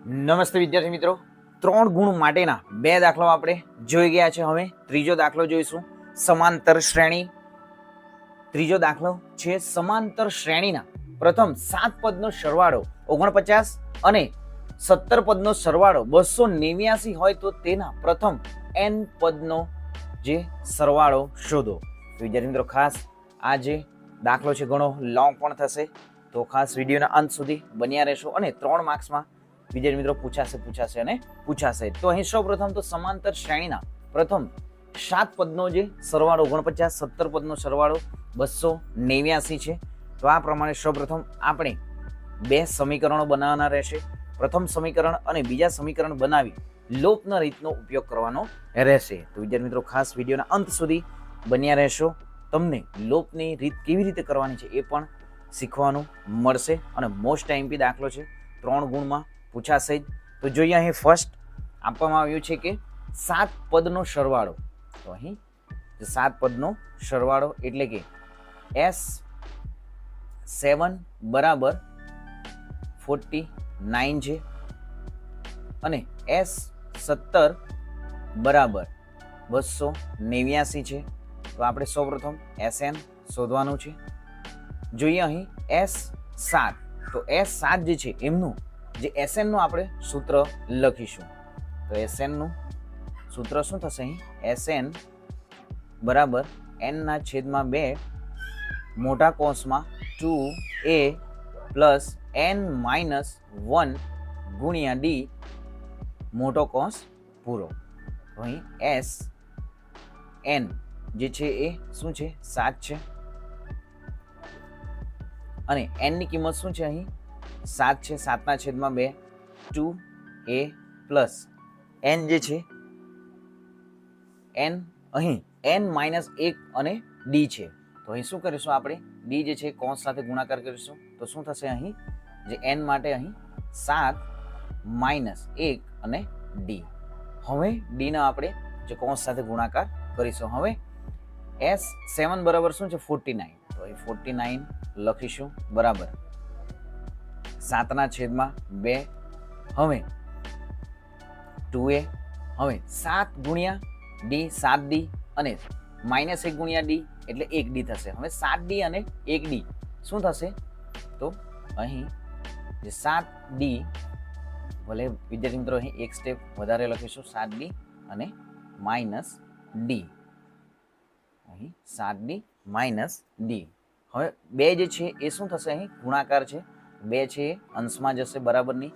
નમસ્તે વિદ્યાર્થી મિત્રો, 3 ગુણ માટેના 2 દાખલાઓ આપણે જોઈ ગયા છે. હવે ત્રીજો દાખલો જોઈશું, સમાંતર શ્રેણી. ત્રીજો દાખલો છે સમાંતર શ્રેણીના પ્રથમ 7 પદનો સરવાળો 49 અને 17 પદનો સરવાળો 289 હોય તો તેના પ્રથમ n પદનો જે સરવાળો શોધો. વિદ્યાર્થી મિત્રો, ખાસ આ જે દાખલો છે ઘણો લોંગ પણ થશે, તો ખાસ વિડીયોના અંત સુધી બન્યા રહેશો અને 3 માર્ક્સમાં વિદ્યાર્થી મિત્રો પૂછાશે. તો અહીં સૌ પ્રથમ તો સમાંતર શ્રેણીના પ્રથમ 7 પદનો જે સરવાળો 49, 17 પદનો સરવાળો 289 છે. તો આ પ્રમાણે સૌ પ્રથમ આપણે 2 સમીકરણો બનાવવાના રહેશે. પ્રથમ સમીકરણ અને બીજા સમીકરણ બનાવી લોપના રીતનો ઉપયોગ કરવાનો રહેશે. તો વિદ્યાર્થી મિત્રો, ખાસ વિડીયોના અંત સુધી બન્યા રહેશો. તમને લોપની રીત કેવી રીતે કરવાની છે એ પણ શીખવાનું મળશે અને મોસ્ટ આઈએમપી દાખલો છે, 3 ગુણમાં પૂછાશે જ. તો જોઈએ, અહીં ફર્સ્ટ આપવામાં આવ્યું છે કે 7 પદનો સરવાળો. તો અહીં 7 પદનો સરવાળો એટલે કે S7 બરાબર 49 છે અને S17 બરાબર 289 છે. તો આપણે સૌપ્રથમ SN શોધવાનું છે. જોઈએ અહીં S7, તો S7 જે છે એમનું જે SN નું આપણે સૂત્ર લખીશું. તો SN નું સૂત્ર શું થશે? અહીં SN બરાબર n/2 મોટા કૌંસમાં 2a પ્લસ n-1 ગુણ્યા d મોટો કૌંસ પૂરો. તો અહીં SN જે છે એ શું છે? 7 છે અને n ની કિંમત શું છે? અહીં 7 છે, 7/2 2a પ્લસ n જે છે n અહીં n-1 અને d છે. તો અહીં શું કરીશું આપણે? d જે છે કૌંસ સાથે ગુણાકાર કરીશું. તો શું થશે? અહીં જે n માટે અહીં 7 -1 અને d. હવે d ના આપણે જે કૌંસ સાથે ગુણાકાર કરીશું. હવે S7 બરાબર શું છે? 49. તો અહીં 49 લખીશું બરાબર 7/2. હવે 2a, હવે 7 ગુણ્યા d 7d અને -1 ગુણ્યા d એટલે 1d થશે. હવે 7d અને 1d શું થશે? તો અહીં જે 7d, ભલે વિદ્યાર્થી મિત્રો અહીં એક સ્ટેપ વધારે લખીશું, 7d અને -d. અહીં 7d -d. હવે 2 જે છે એ શું થશે? અહીં ગુણાકાર છે, 2 છે એ અંશમાં જશે બરાબરની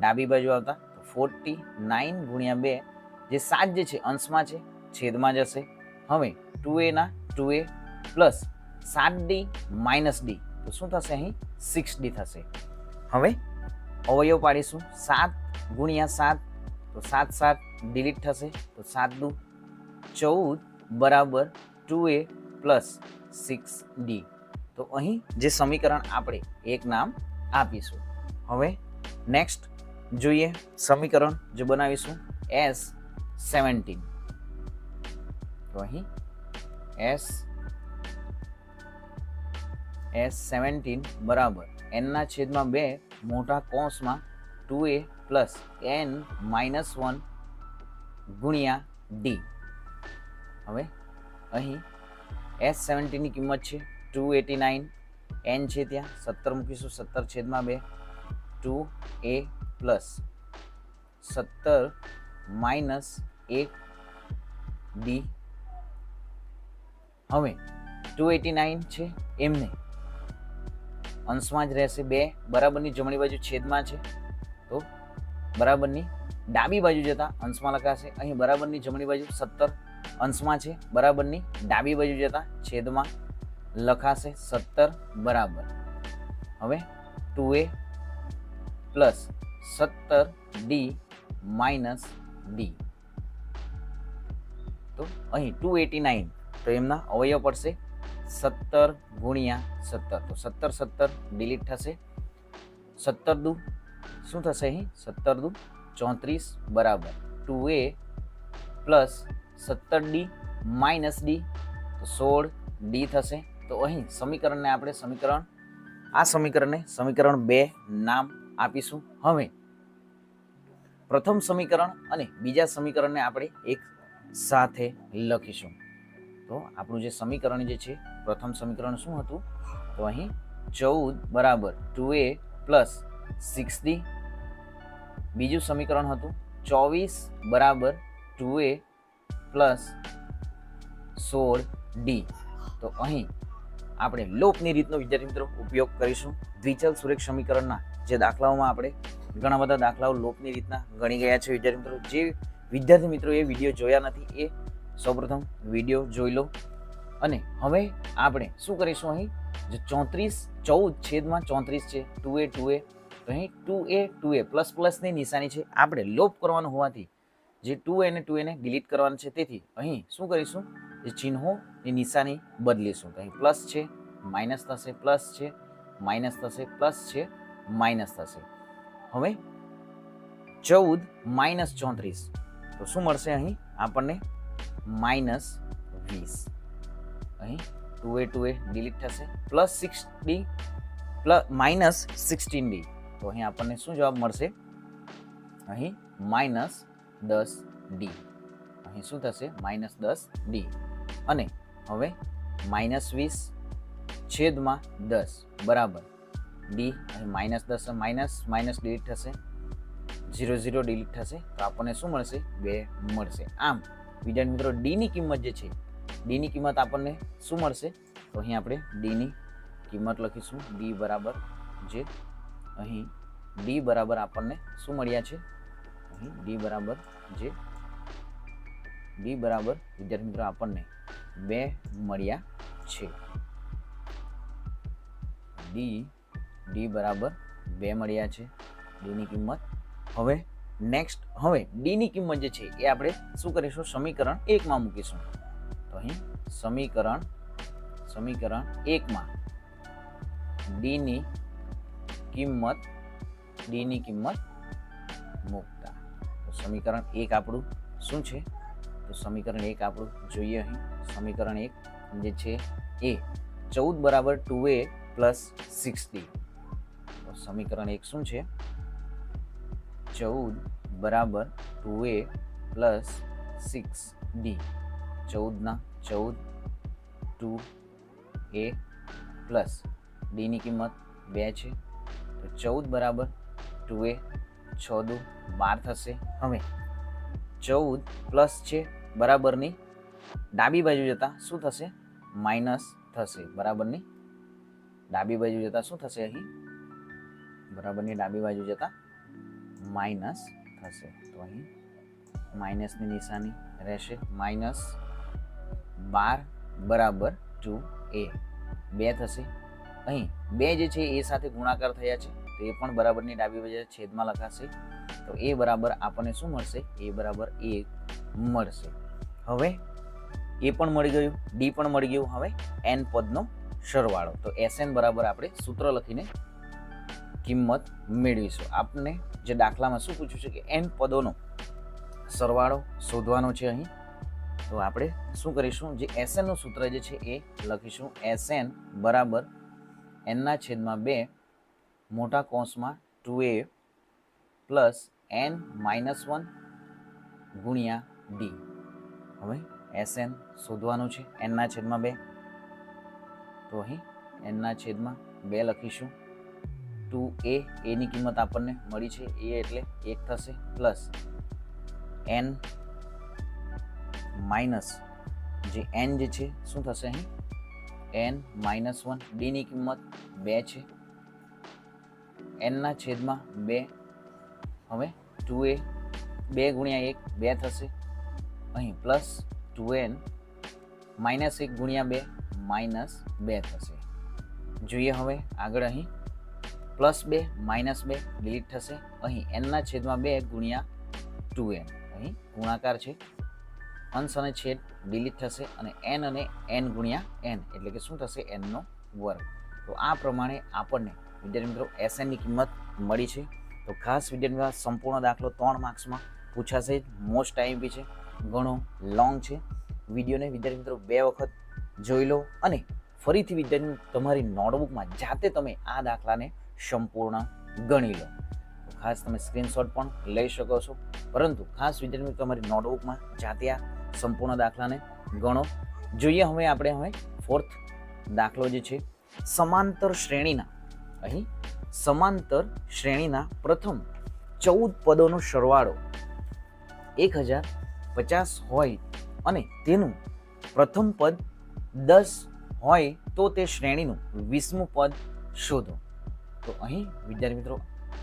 ડાબી બાજુ આવતા. તો 49 ગુણ્યા 2, જે 7 જે છે અંશમાં છે, છેદમાં જશે. હવે 2a ના 2a પ્લસ 7d -d, તો શું થશે? અહીં 6d થશે. હવે અવયવ પાડીશું, 7 ગુણ્યા 7, તો 7 7 ડિલીટ થશે. તો 7 દુ 14 બરાબર 2a પ્લસ 6d. તો અહીં જે સમીકરણ આપણે એક નામ આપીશું. હવે નેક્સ્ટ જોઈએ સમીકરણ જે બનાવીશું S17. તો અહીં S17 બરાબર n/2 મોટા કૌંસમાં 2a પ્લસ n-1 ગુણ્યા d. હવે અહીં S17 ની કિંમત છે 289, n છે ત્યાં 17 મૂકીશું, 17/2 2a પ્લસ 17 -1d. હવે 289 છે એમને અંશમાં જ રહેશે, 2 બરાબરની જમણી બાજુ છેદમાં છે, તો બરાબરની ડાબી બાજુ જતા અંશમાં લખાશે. અહીં બરાબરની જમણી બાજુ 17 અંશમાં છે, બરાબરની ડાબી બાજુ જતા છેદમાં લખાશે 17 બરાબર. હવે 2a પ્લસ 17d -d. તો અહીં 289, તો એમના અવયવ પડશે 17 ગુણ્યા 17. તો 17 17 ડિલીટ થશે. 17 દુ શું થશે? અહીં 17 દુ 34 બરાબર 2a પ્લસ 17d -d, તો 16d થશે. તો અહીં સમીકરણને આપણે સમીકરણ 2 નામ આપીશું. હવે પ્રથમ સમીકરણ અને બીજા સમીકરણને આપણે એક સાથે લખીશું. તો આપણું જે સમીકરણ જે છે, પ્રથમ સમીકરણ શું હતું? તો અહીં 14 બરાબર 2a પ્લસ 6d. બીજું સમીકરણ હતું 24 બરાબર 2a પ્લસ 16d. તો અહીં આપણે લોપની રીતનો વિદ્યાર્થી મિત્રો ઉપયોગ કરીશું. દ્વિચલ સુરેખ સમીકરણના જે દાખલાઓમાં આપણે ઘણા બધા દાખલાઓ લોપની રીતના ગણી ગયા છે વિદ્યાર્થી મિત્રો. જે વિદ્યાર્થી મિત્રો એ વિડીયો જોયા નથી એ સૌપ્રથમ વિડીયો જોઈ લો. અને હવે આપણે શું કરીશું? અહીં જે 14 છે 2a તો અહીં 2a પ્લસની નિશાની છે. આપણે લોપ કરવાનું હોવાથી જે 2a ને 2a ને ડિલીટ કરવાનું છે. તેથી અહીં શું કરીશું? જે ચિહ્નોની નિશાની બદલીશું. તો અહીં પ્લસ છે, માઇનસ થશે, પ્લસ છે, માઇનસ થશે, પ્લસ છે, માઇનસ થશે. હવે 14 માઇનસ 34 તો શું મળશે? અહીં આપણને -20. અહીં 2a ડિલીટ થશે, પ્લસ 6d પ્લસ -16d. તો અહીં આપણને શું જવાબ મળશે? અહીં -10d. અહીં શું થશે? -10d. અને હવે -20 છેદમાં 10 બરાબર d. અહીં -10 માઇનસ ડિલીટ થશે, 0 ડિલીટ થશે. તો આપણને શું મળશે? 2 મળશે. આમ વિદ્યાર્થી મિત્રો d ની કિંમત જે છે, d ની કિંમત આપણને શું મળશે? તો અહીં આપણે d ની કિંમત લખીશું. d બરાબર જે અહીં d બરાબર આપણને શું મળ્યા છે? અહીં d બરાબર વિદ્યાર્થી મિત્રો આપણને 2 મળ્યા છે. d બરાબર 2 મળ્યા છે, d ની કિંમત. હવે નેક્સ્ટ, હવે d ની કિંમત જે છે એ આપણે શું કરીશું? સમીકરણ 1 માં મૂકીશું. તો અહીં સમીકરણ 1 માં d ની કિંમત મૂકતા. તો સમીકરણ 1 આપણું શું છે? તો સમીકરણ 1 આપણું જોઈએ. અહીં સમીકરણ 1 જે છે એ 14 બરાબર 2a પ્લસ 6d. તો સમીકરણ 1 શું છે? 14 બરાબર 2a પ્લસ 6d. 14 ના 14 2a પ્લસ d ની કિંમત 2 છે. તો 14 બરાબર 2a 6 દુ 12 થશે. હવે 14 પ્લસ છે બરાબરની ડાબી બાજુ જતા શું થશે? માઇનસ થશે. બરાબરની ડાબી બાજુ જતા શું થશે? અહીં બરાબરની ડાબી બાજુ જતા માઇનસ થશે. તો અહીં માઇનસની નિશાની રહેશે. -12 બરાબર 2a 2 થશે. અહીં 2 જે છે એ સાથે ગુણાકાર થયા છે તો એ પણ બરાબરની ડાબી બાજુ છેદમાં લખાશે. તો એ બરાબર આપણને શું મળશે? એ બરાબર 1 મળશે. હવે એ પણ મળી ગયું, d પણ મળી ગયું. હવે n પદનો સરવાળો. તો Sn બરાબર આપણે સૂત્ર લખીને કિંમત મેળવીશું. આપને જે દાખલામાં શું પૂછ્યું છે કે n પદોનો સરવાળો શોધવાનો છે અહીં. તો આપણે શું કરીશું? જે Sn નું સૂત્ર જે છે એ લખીશું. Sn બરાબર n/2 મોટા કૌંસમાં 2a પ્લસ n-1 ગુણ્યા d. હવે Sn શોધવાનું છે n/2. તો અહીં n/2 લખીશું. 2a ની કિંમત આપણને મળી છે, a એટલે 1 થશે, પ્લસ n માઇનસ જે n જે છે શું થશે? અહીં n-1 d ની કિંમત 2 છે, n/2. હવે 2a 2 ગુણ્યા 1 2 થશે. અહીં પ્લસ 2n -1 ગુણ્યા 2 -2 થશે. જોઈએ હવે આગળ. અહીં +2 -2 ડિલીટ થશે. અહીં n/2 ગુણ્યા 2n. અહીં ગુણાકાર છે, અંશ અને છેદ ડિલીટ થશે અને n અને n ગુણ્યા n એટલે કે શું થશે? n નો વર્ગ. તો આ પ્રમાણે આપણને વિદ્યાર્થી મિત્રો Sn ની કિંમત મળી છે. તો ખાસ વિદ્યાર્થી મિત્રો સંપૂર્ણ દાખલો 3 માર્ક્સમાં પૂછાશે. મોસ્ટ આઈએમપી છે, ઘણો લોંગ છે. વિડીયોને વિદ્યાર્થી મિત્રો 2 વખત જોઈ લો અને ફરીથી વિદ્યાર્થી તમારી નોટબુકમાં જાતે તમે આ દાખલાને સંપૂર્ણ ગણી લો. ખાસ તમે સ્ક્રીનશોટ પણ લઈ શકો છો, પરંતુ ખાસ વિદ્યાર્થી મિત્રો તમારી નોટબુકમાં જાતે આ સંપૂર્ણ દાખલાને ગણો. જોઈએ હવે ફોર્થ દાખલો જે છે, સમાંતર શ્રેણીના, અહીં સમાંતર શ્રેણીના પ્રથમ 14 પદોનો સરવાળો 1050 હોય અને તેનું પ્રથમ પદ 10 હોય તો તે શ્રેણીનું 20મું પદ શોધો. તો અહીં વિદ્યાર્થી મિત્રો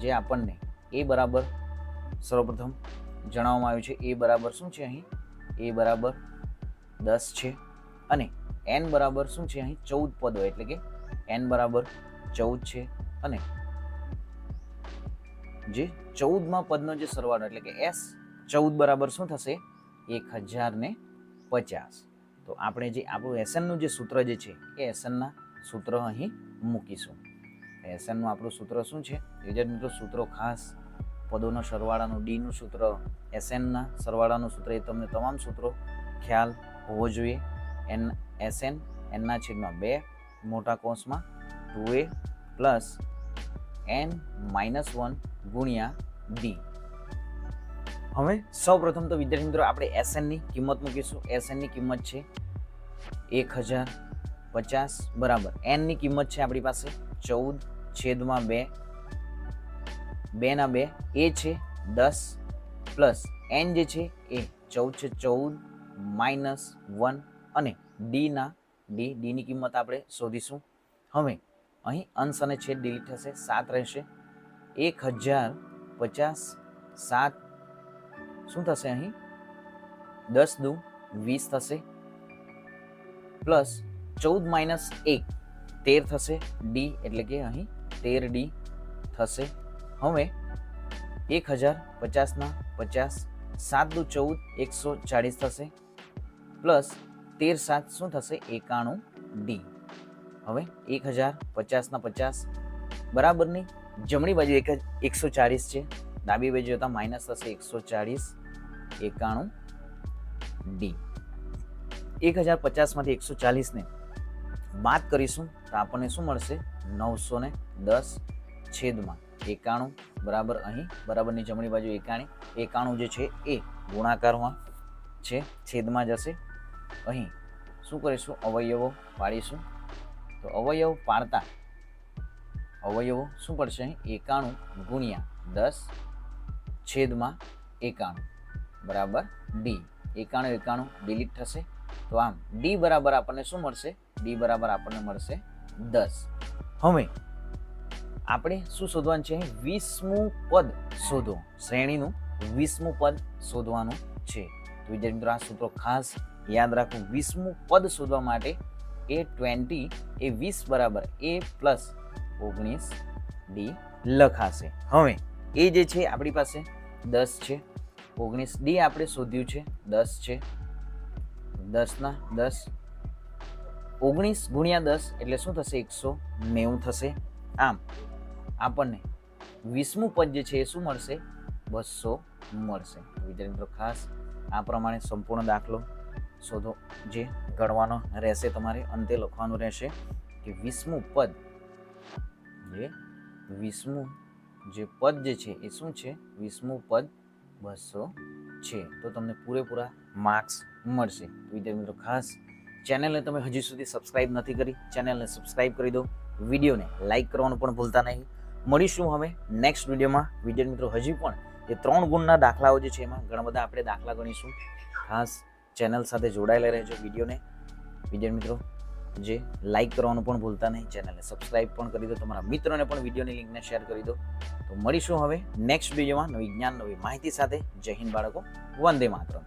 જે આપણને એ બરાબર સર્વપ્રથમ જણાવવામાં આવ્યું છે, એ બરાબર શું છે, અહીં એ બરાબર 10 છે અને n બરાબર શું છે, અહીં 14 પદો, એટલે કે n બરાબર 14 છે અને જે 14મા પદનો જે સરવાળો એટલે કે s 14 બરાબર શું થશે, 1050. તો આપણે જે આપણું SN નું જે સૂત્ર જે છે એ SN ના સૂત્ર અહીં મૂકીશું. SN નું આપણું સૂત્ર શું છે, વિદ્યાર્થી મિત્રો સૂત્રો ખાસ પદોના સરવાળાનું D નું સૂત્ર, SN ના સરવાળાનું સૂત્ર, એ તમને તમામ સૂત્રો ખ્યાલ હોવો જોઈએ. SN n ના છેદમાં 2 મોટા કૌંસમાં 2a પ્લસ n-1 ગુણ્યા D. હવે સૌપ્રથમ તો વિદ્યાર્થી મિત્રો આપણે SN ની કિંમત મૂકીશું. SN ની કિંમત છે 1050 બરાબર n ની કિંમત છે આપણી પાસે 14/2, 2 ના 2 એ છે 10 પ્લસ n જે છે એ 14 છે, 14 માઇનસ 1 અને D ની કિંમત આપણે શોધીશું. હવે અહીં અંશ અને છેદ ડિલીટ થશે, 7 રહેશે. 1050 7 શું થશે, અહીં 10 દુ 20 થશે પ્લસ 14 માઇનસ 1 13 થશે, D એટલે કે અહીં 13D થશે. હવે 1050 ના 50, 7 દુ 14 140 થશે પ્લસ 13 7 શું થશે, 91D. હવે 1050 ના 50 બરાબરની જમણી બાજુ 140 છે, ડાબી બાજુ જતા માઇનસ થશે, 140 91D. 1050 માંથી 140 ને બાદ કરીશું તો આપણને શું મળશે, 910 છેદમાં 91 બરાબર અહીં બરાબરની જમણી બાજુ 91 જે છે એ ગુણાકારમાં છે, છેદમાં જશે. અહીં શું કરીશું, અવયવો પાડીશું. તો અવયવ પાડતા અવયવો શું પડશે, અહીં 91 ગુણ્યા 10 છેદમાં 91 બરાબર D. 91 ડિલીટ થશે, તો આમ D બરાબર આપણને શું મળશે, D બરાબર આપણને મળશે 10. હવે આપણે શું શોધવાનું છે, 20મું પદ શોધો, શ્રેણીનું 20મું પદ શોધવાનું છે. તો વિદ્યાર્થી મિત્રો આ સૂત્રો ખાસ યાદ રાખો. 20મું પદ શોધવા માટે A20 એ 20 બરાબર A પ્લસ 19D લખાશે. હવે એ જે છે આપણી પાસે 10 છે, 19D આપણે શોધ્યું છે 10 છે, 10 ના 10 19 ગુણ્યા 10 એટલે શું થશે, 190 થશે. આમ આપણને 20મું પદ જે છે એ શું મળશે, 200 મળશે. વિદ્યાર્થી મિત્રો ખાસ આ પ્રમાણે સંપૂર્ણ દાખલો શોધો, જે ગણવાનો રહેશે, તમારે અંતે લખવાનું રહેશે કે 20મું પદ જે પદ જે છે એ શું છે, 20મું પદ 200 છે. તો તમને પૂરેપૂરા માર્ક્સ મળશે. વિદ્યાર્થી મિત્રો ખાસ ચેનલને તમે હજી સુધી સબસ્ક્રાઇબ નથી કરી, ચેનલને સબસ્ક્રાઇબ કરી દો, વિડીયોને લાઇક કરવાનું પણ ભૂલતા નહીં. મળીશું હવે નેક્સ્ટ વિડીયોમાં. વિદ્યાર્થી મિત્રો હજી પણ જે 3 ગુણના દાખલાઓ જે છે એમાં ઘણા બધા આપણે દાખલા ગણીશું. ખાસ ચેનલ સાથે જોડાયેલા રહેજો. વિદ્યાર્થી મિત્રો જે લાઇક કરવાનું પણ ભૂલતા નહીં, ચેનલને સબસ્ક્રાઇબ પણ કરી દો, તમારા મિત્રોને પણ વિડીયોની લિંકને શેર કરી દો. તો મળીશું હવે નેક્સ્ટ વિડીયોમાં નવી જ્ઞાન, નવી માહિતી સાથે. જય હિન્દ બાળકો, વંદે માતરમ.